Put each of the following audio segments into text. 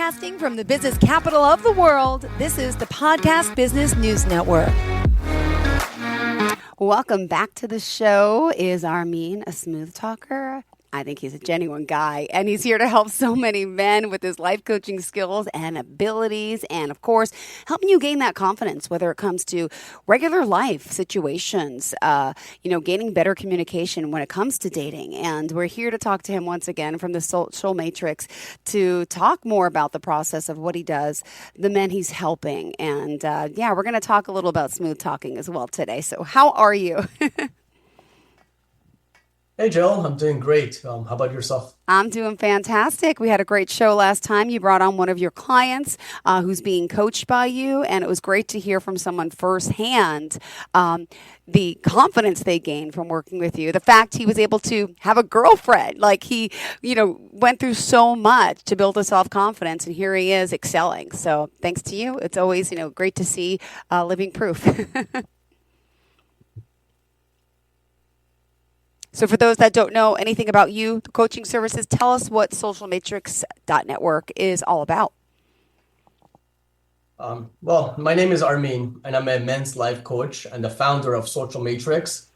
Broadcasting from the business capital of the world, this is the Podcast Business News Network. Welcome back to the show. Is Armin a smooth talker? I think he's a genuine guy, and he's here to help so many men with his life coaching skills and abilities, and of course, helping you gain that confidence, whether it comes to regular life situations, gaining better communication when it comes to dating. And we're here to talk to him once again from the Social Matrix to talk more about the process of what he does, the men he's helping. And we're going to talk a little about smooth talking as well today. So how are you? Hey, Jill, I'm doing great. How about yourself? I'm doing fantastic. We had a great show last time. You brought on one of your clients who's being coached by you, and it was great to hear from someone firsthand the confidence they gained from working with you. The fact he was able to have a girlfriend, like he, went through so much to build a self-confidence, and here he is excelling. So thanks to you. It's always, great to see living proof. So for those that don't know anything about you, the coaching services, tell us what socialmatrix.network is all about. My name is Armin, and I'm a men's life coach and the founder of Social Matrix,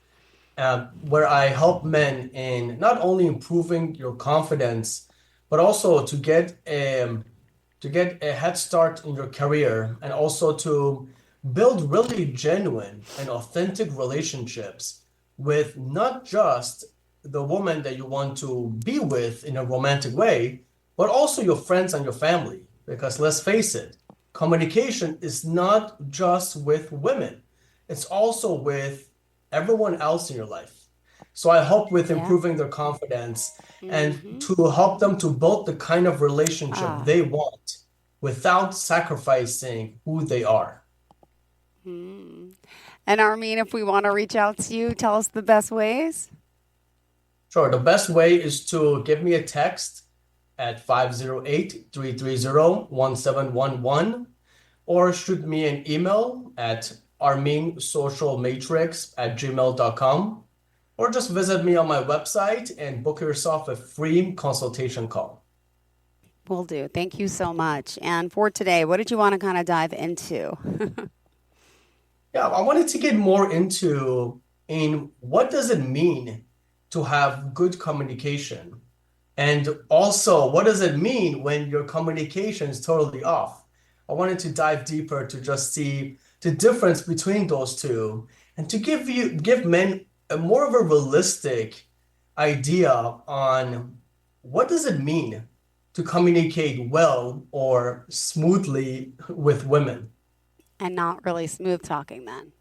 where I help men in not only improving your confidence, but also to get a head start in your career, and also to build really genuine and authentic relationships with not just the woman that you want to be with in a romantic way, but also your friends and your family. Because let's face it, communication is not just with women. It's also with everyone else in your life. So I help with improving their confidence and to help them to build the kind of relationship they want without sacrificing who they are. And Armin, if we want to reach out to you, tell us the best ways. Sure. The best way is to give me a text at 508-330-1711 or shoot me an email at arminsocialmatrix@gmail.com, or just visit me on my website and book yourself a free consultation call. Will do. Thank you so much. And for today, what did you want to kind of dive into? Yeah, I wanted to get more into what does it mean to have good communication? And also, what does it mean when your communication is totally off? I wanted to dive deeper to just see the difference between those two and to give men a more of a realistic idea on what does it mean to communicate well or smoothly with women. And not really smooth talking then.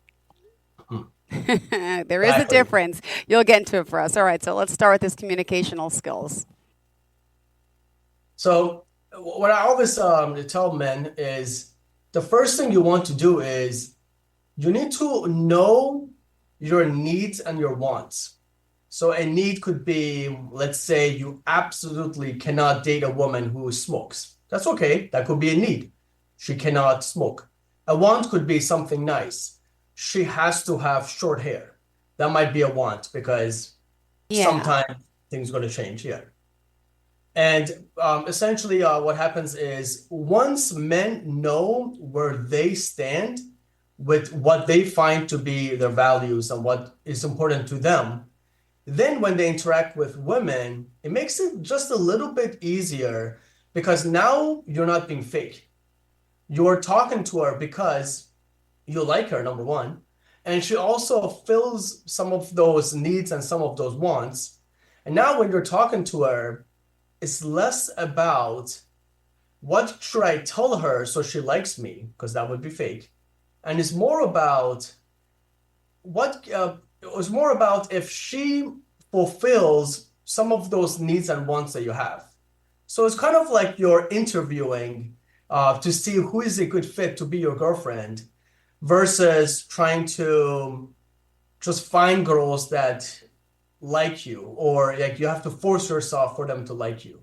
There is a difference. You'll get into it for us. All right, so let's start with this communicational skills. So what I always tell men is the first thing you want to do is you need to know your needs and your wants. So a need could be, let's say you absolutely cannot date a woman who smokes. That's okay. That could be a need. She cannot smoke. A want could be something nice. She has to have short hair. That might be a want because sometimes things are going to change here. And essentially what happens is once men know where they stand with what they find to be their values and what is important to them, then when they interact with women, it makes it just a little bit easier because now you're not being fake. You're talking to her because you like her, number one, and she also fills some of those needs and some of those wants. And now when you're talking to her, it's less about what should I tell her so she likes me, because that would be fake. And it's more about if she fulfills some of those needs and wants that you have. So it's kind of like you're interviewing to see who is a good fit to be your girlfriend versus trying to just find girls that like you, or like you have to force yourself for them to like you.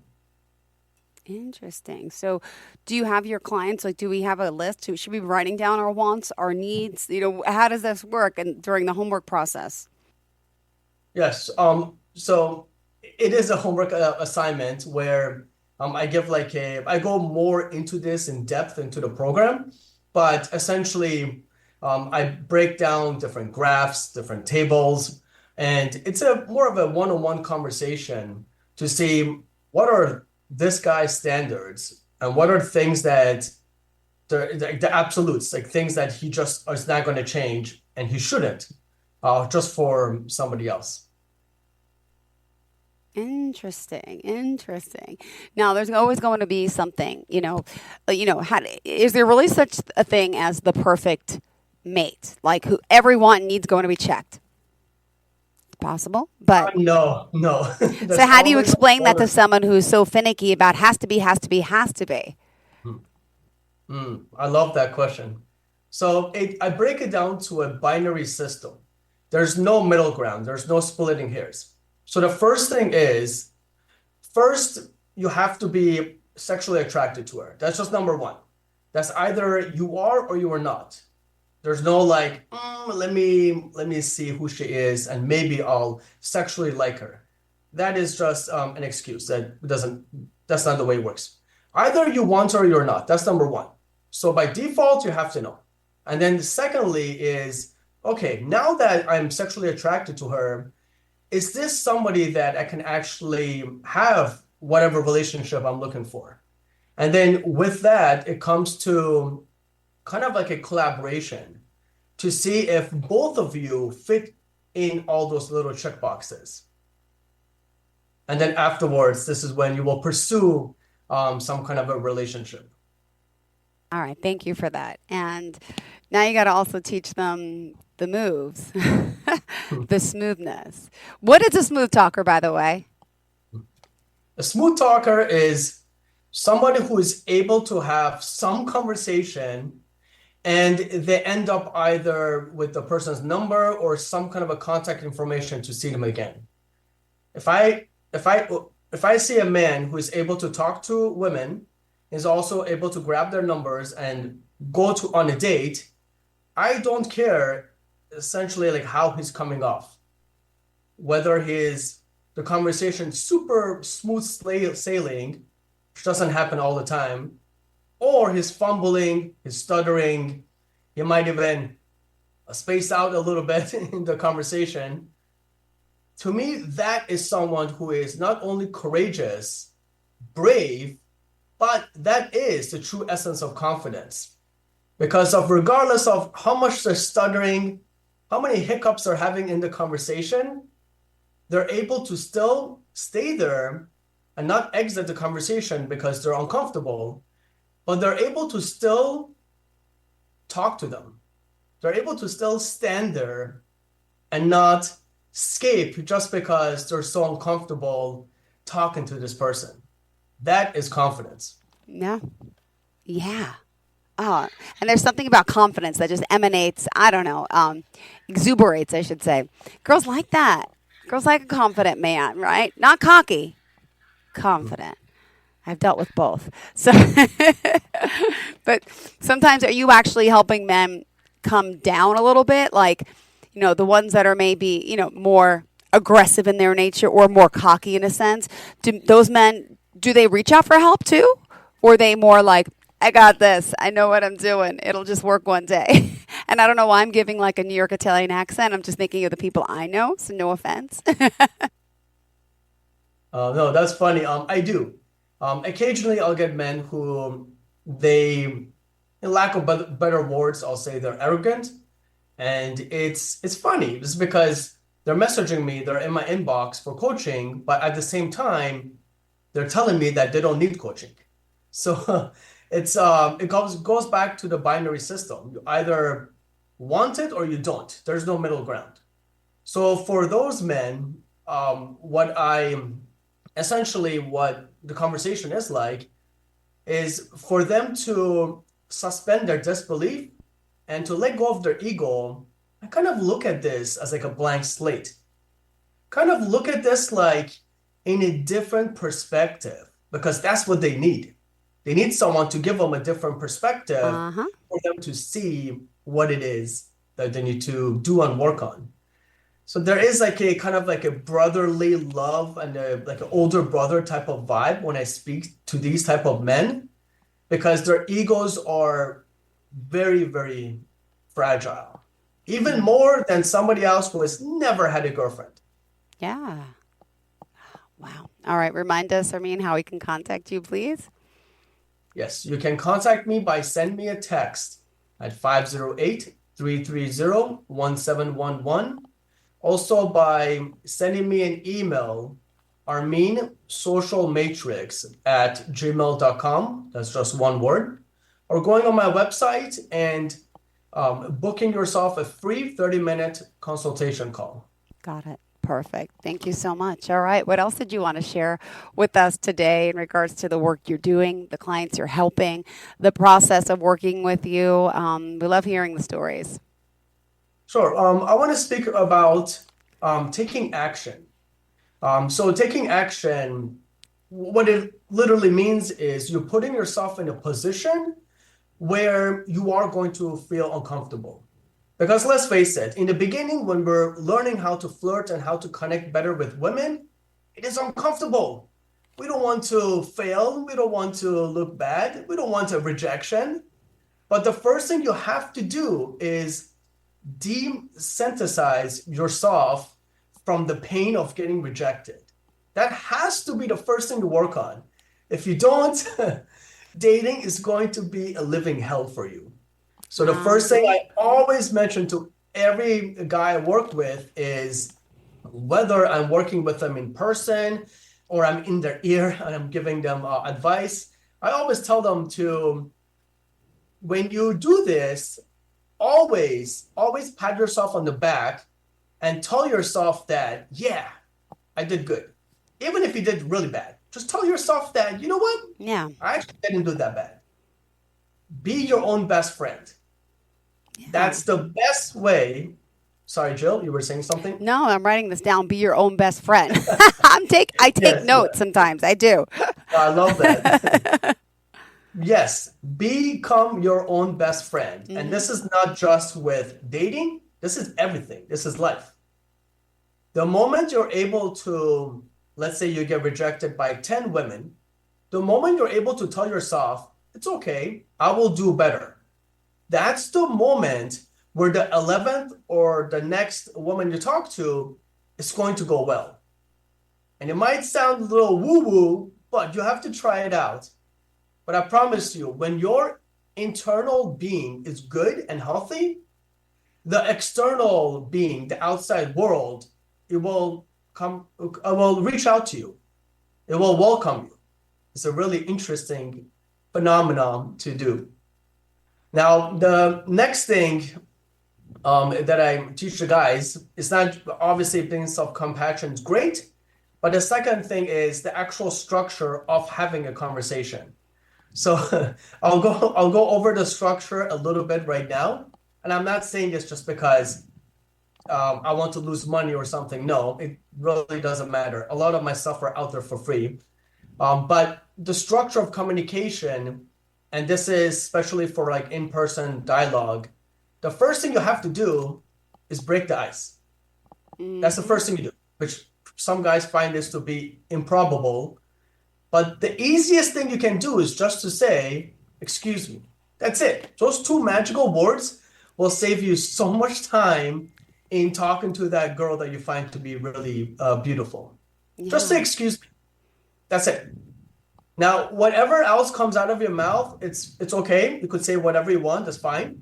Interesting. So do you have your clients, do we have a list? Should we be writing down our wants, our needs? How does this work during the homework process? Yes. So it is a homework assignment where I go more into this in depth into the program, but essentially, I break down different graphs, different tables, and it's a more of a one-on-one conversation to see what are this guy's standards and what are things that the absolutes, like things that he just is not going to change and he shouldn't, just for somebody else. Interesting, interesting. Now, there's always going to be something, is there really such a thing as the perfect mate? Like who everyone needs going to be checked? Possible, but No, no. so There's how do you always a explain that to corner. someone who's so finicky about has to be, has to be, has to be? I love that question. So I break it down to a binary system. There's no middle ground. There's no splitting hairs. So the first thing is, first, you have to be sexually attracted to her. That's just number one. That's either you are or you are not. There's no like, let me see who she is, and maybe I'll sexually like her. That is just an excuse. That's not the way it works. Either you want her or you're not. That's number one. So by default, you have to know. And then secondly is, okay, now that I'm sexually attracted to her, is this somebody that I can actually have whatever relationship I'm looking for? And then with that, it comes to kind of like a collaboration to see if both of you fit in all those little check boxes. And then afterwards, this is when you will pursue some kind of a relationship. All right, thank you for that. And now you got to also teach them the moves, the smoothness. What is a smooth talker, by the way? A smooth talker is somebody who is able to have some conversation and they end up either with the person's number or some kind of a contact information to see them again. If I if I if I see a man who is able to talk to women, is also able to grab their numbers and go to on a date, I don't care essentially like how he's coming off, whether the conversation super smooth sailing, which doesn't happen all the time, or he's fumbling, he's stuttering, he might even space out a little bit in the conversation. To me, that is someone who is not only courageous, brave, but that is the true essence of confidence. Because of regardless of how much they're stuttering, how many hiccups they're having in the conversation, they're able to still stay there and not exit the conversation because they're uncomfortable, but they're able to still talk to them. They're able to still stand there and not escape just because they're so uncomfortable talking to this person. That is confidence. Yeah. Yeah. Oh, and there's something about confidence that just emanates, I don't know, exuberates, I should say. Girls like that. Girls like a confident man, right? Not cocky, confident. I've dealt with both. So, but sometimes are you actually helping men come down a little bit? Like, the ones that are maybe, more aggressive in their nature or more cocky in a sense. Do those men, do they reach out for help too? Or are they more like, I got this. I know what I'm doing. It'll just work one day. And I don't know why I'm giving like a New York Italian accent. I'm just thinking of the people I know, so no offense. No, that's funny. I do. Occasionally, I'll get men who in lack of better words, I'll say they're arrogant, and it's funny. It's because they're messaging me, they're in my inbox for coaching, but at the same time, they're telling me that they don't need coaching. So it goes back to the binary system. You either want it or you don't. There's no middle ground. So for those men, what the conversation is like is for them to suspend their disbelief and to let go of their ego and kind of look at this as like a blank slate. Kind of look at this like in a different perspective because that's what they need. They need someone to give them a different perspective Uh-huh. for them to see what it is that they need to do and work on. So there is like a kind of like a brotherly love and like an older brother type of vibe when I speak to these type of men because their egos are very, very fragile, even more than somebody else who has never had a girlfriend. Yeah. Wow. All right. Remind us, Armin, how we can contact you, please. Yes, you can contact me by send me a text at 508-330-1711. Also by sending me an email, arminsocialmatrix@gmail.com. That's just one word. Or going on my website and booking yourself a free 30-minute consultation call. Got it. Perfect. Thank you so much. All right. What else did you want to share with us today in regards to the work you're doing, the clients you're helping, the process of working with you? We love hearing the stories. Sure. I want to speak about taking action. So taking action, what it literally means is you're putting yourself in a position where you are going to feel uncomfortable. Because let's face it, in the beginning, when we're learning how to flirt and how to connect better with women, it is uncomfortable. We don't want to fail. We don't want to look bad. We don't want a rejection. But the first thing you have to do is desensitize yourself from the pain of getting rejected. That has to be the first thing to work on. If you don't, dating is going to be a living hell for you. So the first thing I always mention to every guy I work with is whether I'm working with them in person or I'm in their ear and I'm giving them advice, I always tell them to, when you do this, always pat yourself on the back and tell yourself that, yeah, I did good. Even if you did really bad, just tell yourself that, you know what? Yeah. I actually didn't do that bad. Be your own best friend. Yeah. That's the best way. Sorry, Jill, you were saying something? No, I'm writing this down. Be your own best friend. I take Yes, notes sometimes. I do. I love that. Yes, become your own best friend. And this is not just with dating. This is everything. This is life. The moment you're able to, let's say you get rejected by 10 women, the moment you're able to tell yourself, it's okay, I will do better. That's the moment where the 11th or the next woman you talk to is going to go well. And it might sound a little woo-woo, but you have to try it out. But I promise you, when your internal being is good and healthy, the external being, the outside world, it will reach out to you. It will welcome you. It's a really interesting phenomenon to do. Now, the next thing that I teach the guys is not obviously being self-compassion is great, but the second thing is the actual structure of having a conversation. So I'll go over the structure a little bit right now, and I'm not saying this just because I want to lose money or something. No, it really doesn't matter. A lot of my stuff are out there for free, but the structure of communication. And this is especially for like in-person dialogue. The first thing you have to do is break the ice. That's the first thing you do, which some guys find this to be improbable. But the easiest thing you can do is just to say, excuse me. That's it. Those two magical words will save you so much time in talking to that girl that you find to be really beautiful. Yeah. Just say, excuse me. That's it. Now, whatever else comes out of your mouth, it's okay. You could say whatever you want. That's fine.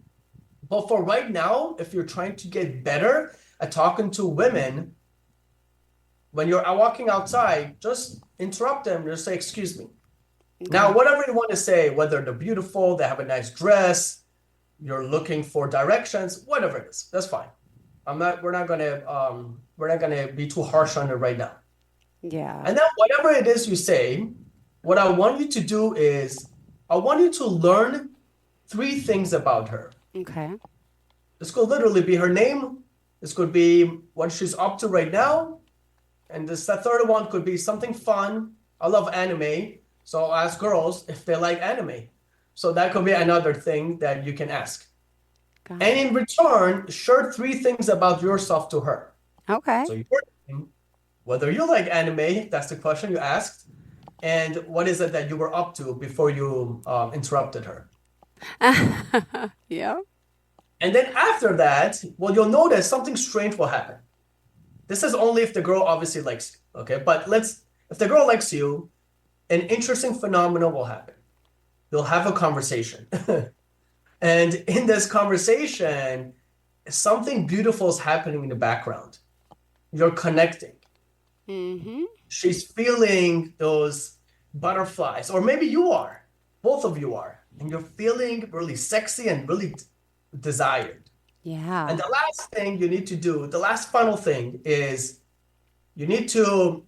But for right now, if you're trying to get better at talking to women, when you're walking outside, just interrupt them. Just say, excuse me. Okay. Now, whatever you want to say, whether they're beautiful, they have a nice dress, you're looking for directions, whatever it is, that's fine. We're not gonna be too harsh on it right now. Yeah. And then whatever it is you say, what I want you to do is I want you to learn 3 things about her. Okay. This could literally be her name. This could be what she's up to right now. And the third one could be something fun. I love anime. So I'll ask girls if they like anime. So that could be another thing that you can ask. And in return, share 3 things about yourself to her. Okay. So you're whether you like anime, that's the question you asked, and what is it that you were up to before you interrupted her. Yeah. And then after that, well, you'll notice something strange will happen. This is only if the girl obviously likes you, okay? But if the girl likes you, an interesting phenomenon will happen. You'll have a conversation. And in this conversation, something beautiful is happening in the background. You're connecting. Mm-hmm. She's feeling those butterflies, or maybe you are. Both of you are. And you're feeling really sexy and really desired. And Yeah. the last thing you need to do, the last final thing is you need to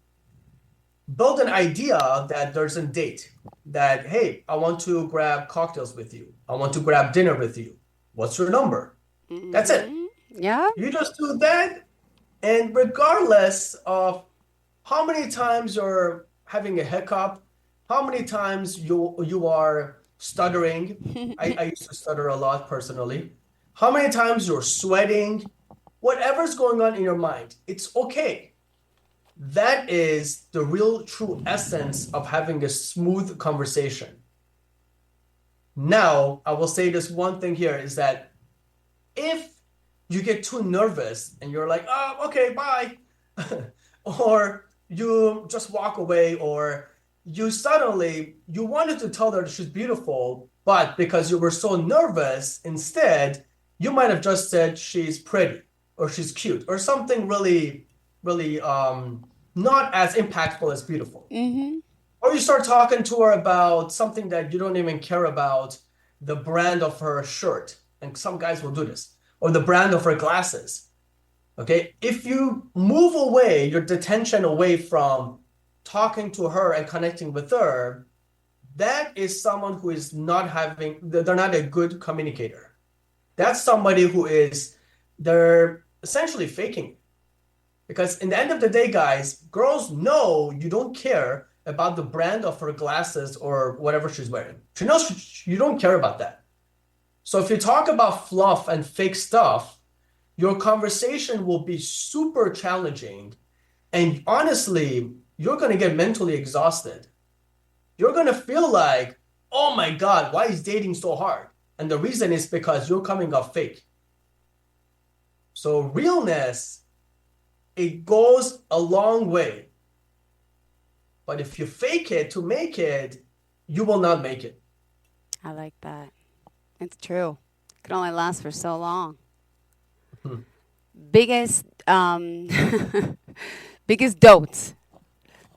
build an idea that there's a date that, hey, I want to grab cocktails with you. I want to grab dinner with you. What's your number? That's it. Mm-hmm. Yeah. You just do that. And regardless of how many times you're having a hiccup, how many times you are stuttering. I used to stutter a lot personally. How many times you're sweating, whatever's going on in your mind, it's okay. That is the real true essence of having a smooth conversation. Now, I will say this one thing here is that if you get too nervous and you're like, oh, okay, bye, or you just walk away, or you wanted to tell her she's beautiful, but because you were so nervous, instead, you might have just said she's pretty or she's cute or something really, really not as impactful as beautiful. Mm-hmm. Or you start talking to her about something that you don't even care about, the brand of her shirt. And some guys will do this, or the brand of her glasses. Okay. If you move away, your attention away from talking to her and connecting with her, that is someone who is they're not a good communicator. That's somebody they're essentially faking. Because in the end of the day, guys, girls know you don't care about the brand of her glasses or whatever she's wearing. She knows you don't care about that. So if you talk about fluff and fake stuff, your conversation will be super challenging. And honestly, you're going to get mentally exhausted. You're going to feel like, oh my God, why is dating so hard? And the reason is because you're coming off fake. So realness, it goes a long way. But if you fake it to make it, you will not make it. I like that. It's true. It can only last for so long. Hmm. Biggest biggest don'ts.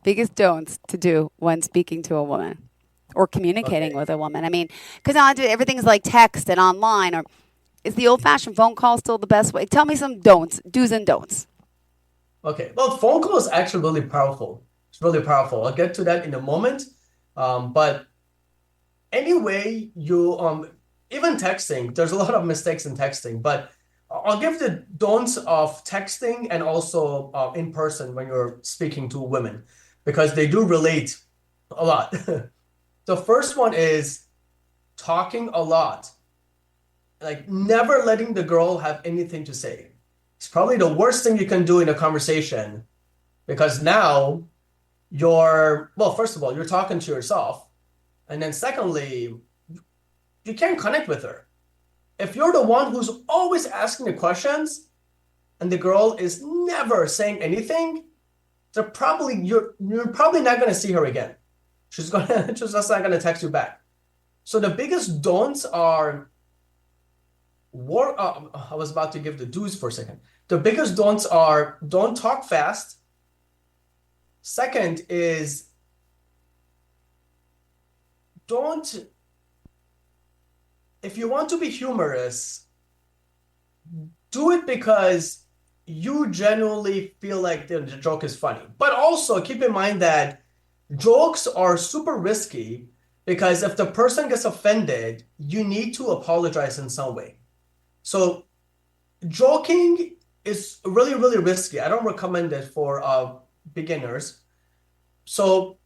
Biggest don'ts to do when speaking to a woman or communicating Okay. with a woman. I mean, because nowadays everything's like text and online, or is the old-fashioned phone call still the best way? Tell me some don'ts, do's and don'ts. Okay. Well, phone call is actually really powerful. It's really powerful. I'll get to that in a moment. But anyway, even texting, there's a lot of mistakes in texting, but I'll give the don'ts of texting and also in person when you're speaking to women, because they do relate a lot. The first one is talking a lot, like never letting the girl have anything to say. It's probably the worst thing you can do in a conversation, because now well, first of all, you're talking to yourself. And then secondly, you can't connect with her. If you're the one who's always asking the questions and the girl is never saying anything, you're probably not going to see her again. She's just not going to text you back. So the biggest don'ts are I was about to give the do's for a second. The biggest don'ts are don't talk fast. Second is if you want to be humorous, do it because you genuinely feel like the joke is funny. But also keep in mind that jokes are super risky, because if the person gets offended, you need to apologize in some way. So joking is really, really risky. I don't recommend it for beginners. So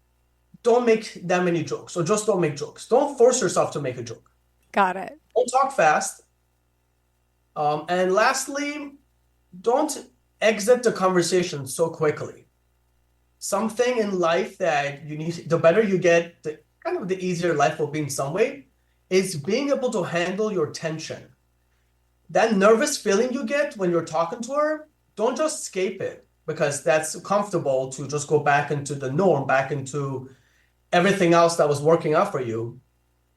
don't make that many jokes, or just don't make jokes. Don't force yourself to make a joke. Got it. Don't talk fast. And lastly, don't exit the conversation so quickly. Something in life that you need, the better you get, the kind of the easier life will be in some way, is being able to handle your tension. That nervous feeling you get when you're talking to her, don't just escape it because that's comfortable to just go back into the norm, back into everything else that was working out for you.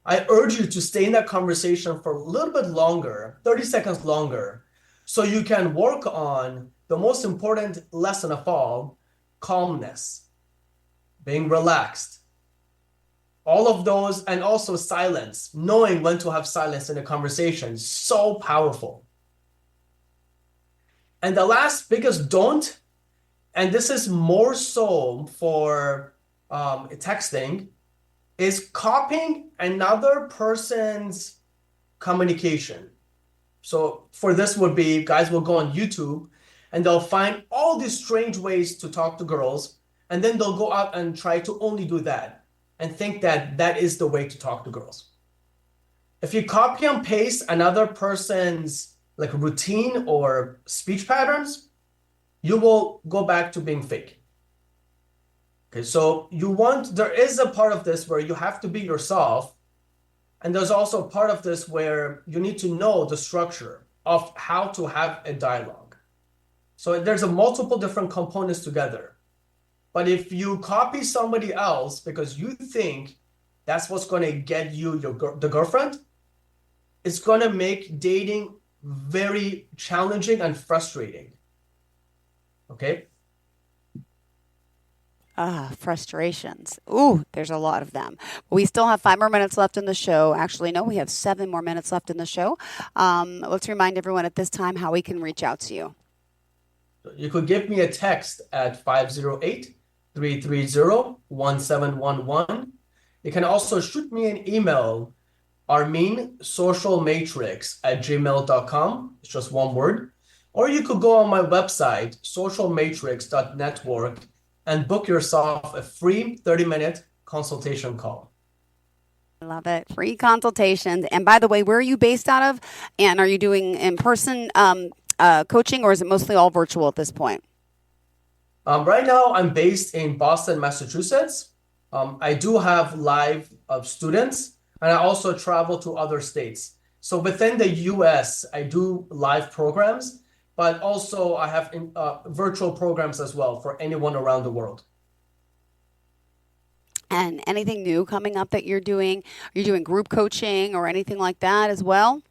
I urge you to stay in that conversation for a little bit longer, 30 seconds longer, so you can work on the most important lesson of all, calmness, being relaxed. All of those, and also silence, knowing when to have silence in a conversation, so powerful. And the last biggest don't, and this is more so for texting, is copying another person's communication. So for this would be, guys will go on YouTube and they'll find all these strange ways to talk to girls, and then they'll go out and try to only do that and think that that is the way to talk to girls. If you copy and paste another person's like routine or speech patterns, you will go back to being fake. Okay, so there is a part of this where you have to be yourself. And there's also a part of this where you need to know the structure of how to have a dialogue. So there's multiple different components together. But if you copy somebody else because you think that's what's going to get you the girlfriend, it's going to make dating very challenging and frustrating. Okay? Frustrations. Ooh, there's a lot of them. We still have 5 more minutes left in the show. Actually, no, we have 7 more minutes left in the show. Let's remind everyone at this time how we can reach out to you. You could give me a text at 508-330-1711. You can also shoot me an email, arminsocialmatrix@gmail.com. It's just one word. Or you could go on my website, socialmatrix.network, and book yourself a free 30-minute consultation call. I love it. Free consultations. And by the way, where are you based out of? And are you doing in-person coaching, or is it mostly all virtual at this point? Right now, I'm based in Boston, Massachusetts. I do have live students, and I also travel to other states. So within the US, I do live programs, but also I have virtual programs as well for anyone around the world. And anything new coming up that you're doing? Are you doing group coaching or anything like that as well?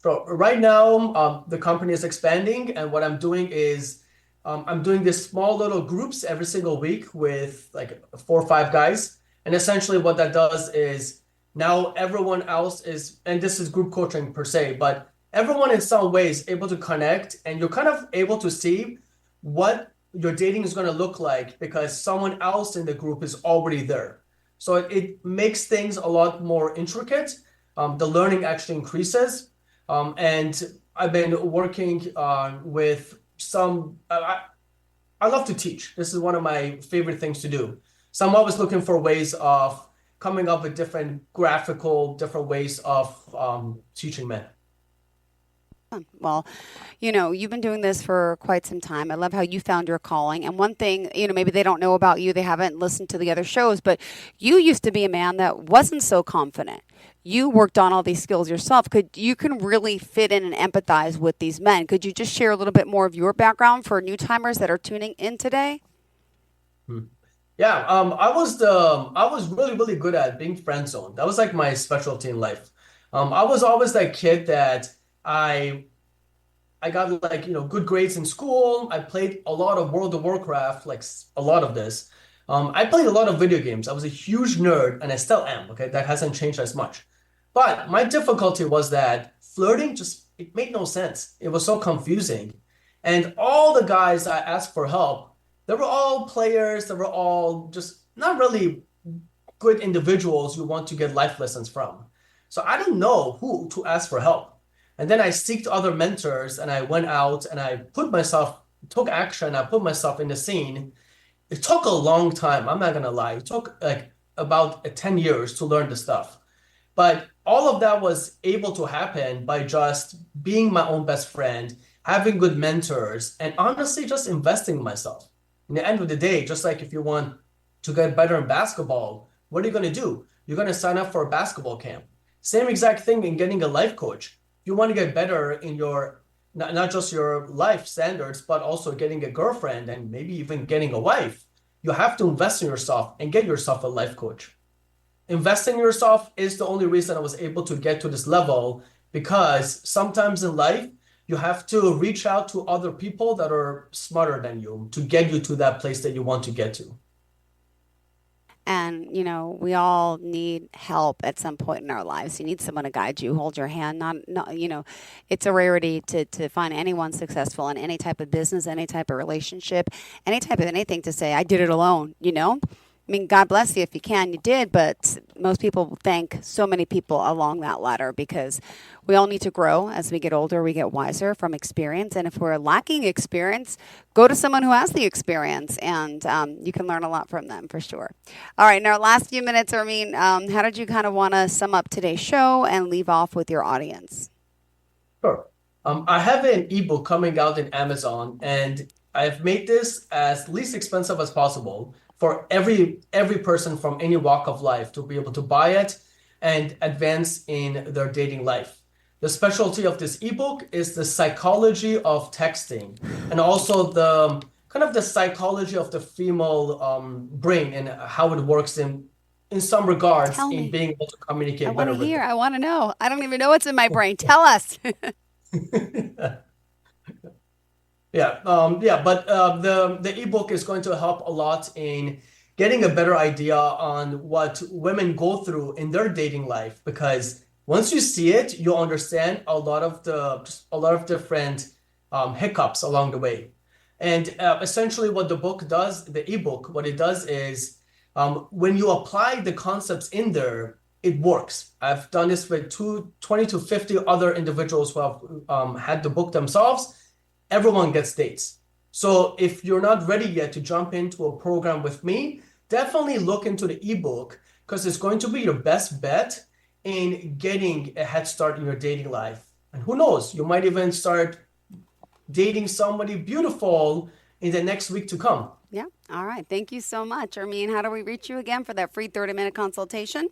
So right now, the company is expanding, and what I'm doing is I'm doing these small little groups every single week with like 4 or 5 guys. And essentially what that does is now everyone else is, and this is group coaching per se, but everyone in some ways able to connect, and you're kind of able to see what your dating is going to look like because someone else in the group is already there. So it makes things a lot more intricate. The learning actually increases. And I've been working with some, I love to teach. This is one of my favorite things to do. So I'm always looking for ways of coming up with different ways of teaching men. Well, you've been doing this for quite some time. I love how you found your calling. And one thing, maybe they don't know about you, they haven't listened to the other shows, but you used to be a man that wasn't so confident. You worked on all these skills yourself. You can really fit in and empathize with these men. Could you just share a little bit more of your background for new timers that are tuning in today? Yeah, I was really, really good at being friend zoned. That was like my specialty in life. I was always that kid that I got like, good grades in school. I played a lot of World of Warcraft, like a lot of this. I played a lot of video games. I was a huge nerd, and I still am, okay? That hasn't changed as much. But my difficulty was that flirting it made no sense. It was so confusing. And all the guys I asked for help, they were all players. They were all just not really good individuals you want to get life lessons from. So I didn't know who to ask for help. And then I sought other mentors, and I went out and I took action. I put myself in the scene. It took a long time. I'm not going to lie. It took like about 10 years to learn the stuff. But all of that was able to happen by just being my own best friend, having good mentors, and honestly, just investing in myself. In the end of the day, just like if you want to get better in basketball, what are you going to do? You're going to sign up for a basketball camp. Same exact thing in getting a life coach. If you want to get better in your, not just your life standards, but also getting a girlfriend and maybe even getting a wife, you have to invest in yourself and get yourself a life coach. Investing in yourself is the only reason I was able to get to this level, because sometimes in life, you have to reach out to other people that are smarter than you to get you to that place that you want to get to. And, we all need help at some point in our lives. You need someone to guide you, hold your hand. Not it's a rarity to find anyone successful in any type of business, any type of relationship, any type of anything to say, I did it alone, I mean, God bless you if you can, you did, but most people thank so many people along that ladder, because we all need to grow as we get older, we get wiser from experience. And if we're lacking experience, go to someone who has the experience, and you can learn a lot from them for sure. All right, in our last few minutes, Armin, how did you kind of want to sum up today's show and leave off with your audience? Sure. I have an ebook coming out in Amazon, and I've made this as least expensive as possible for every person from any walk of life to be able to buy it and advance in their dating life. The specialty of this ebook is the psychology of texting, and also the kind of the psychology of the female brain and how it works in some regards in being able to communicate better with them. I want to know. I don't even know what's in my brain. Tell us. But the ebook is going to help a lot in getting a better idea on what women go through in their dating life, because once you see it, you'll understand a lot of different hiccups along the way. And essentially what the book does, the ebook, what it does is when you apply the concepts in there, it works. I've done this with 20 to 50 other individuals who have had the book themselves. Everyone gets dates. So if you're not ready yet to jump into a program with me, definitely look into the ebook, because it's going to be your best bet in getting a head start in your dating life. And who knows, you might even start dating somebody beautiful in the next week to come. Yeah. All right. Thank you so much. Armin, how do we reach you again for that free 30-minute consultation?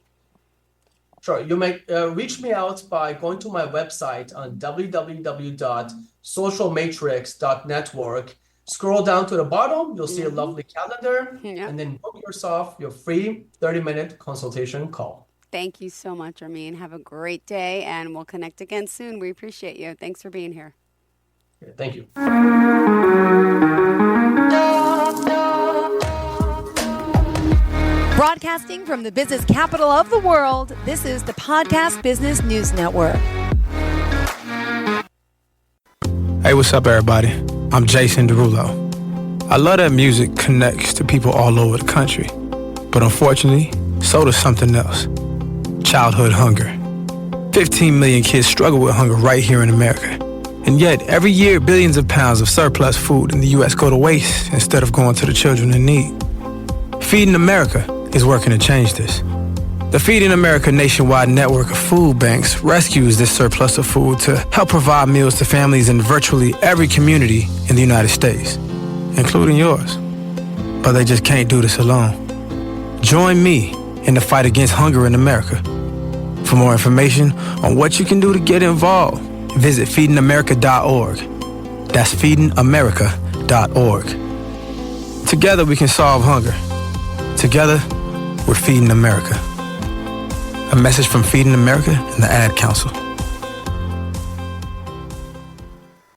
Sure. You may reach me out by going to my website on www.socialmatrix.network. Scroll down to the bottom, you'll see a lovely calendar, and then book yourself your free 30-minute consultation call. Thank you so much, Armin. Have a great day, and we'll connect again soon. We appreciate you. Thanks for being here. Okay, thank you. Broadcasting from the business capital of the world, this is the Podcast Business News Network. Hey, what's up, everybody? I'm Jason Derulo. I love that music connects to people all over the country. But unfortunately, so does something else. Childhood hunger. 15 million kids struggle with hunger right here in America. And yet, every year, billions of pounds of surplus food in the U.S. go to waste instead of going to the children in need. Feeding America is working to change this. The Feeding America nationwide network of food banks rescues this surplus of food to help provide meals to families in virtually every community in the United States, including yours. But they just can't do this alone. Join me in the fight against hunger in America. For more information on what you can do to get involved, visit feedingamerica.org. That's feedingamerica.org. Together we can solve hunger. Together, we're Feeding America. A message from Feeding America and the Ad Council.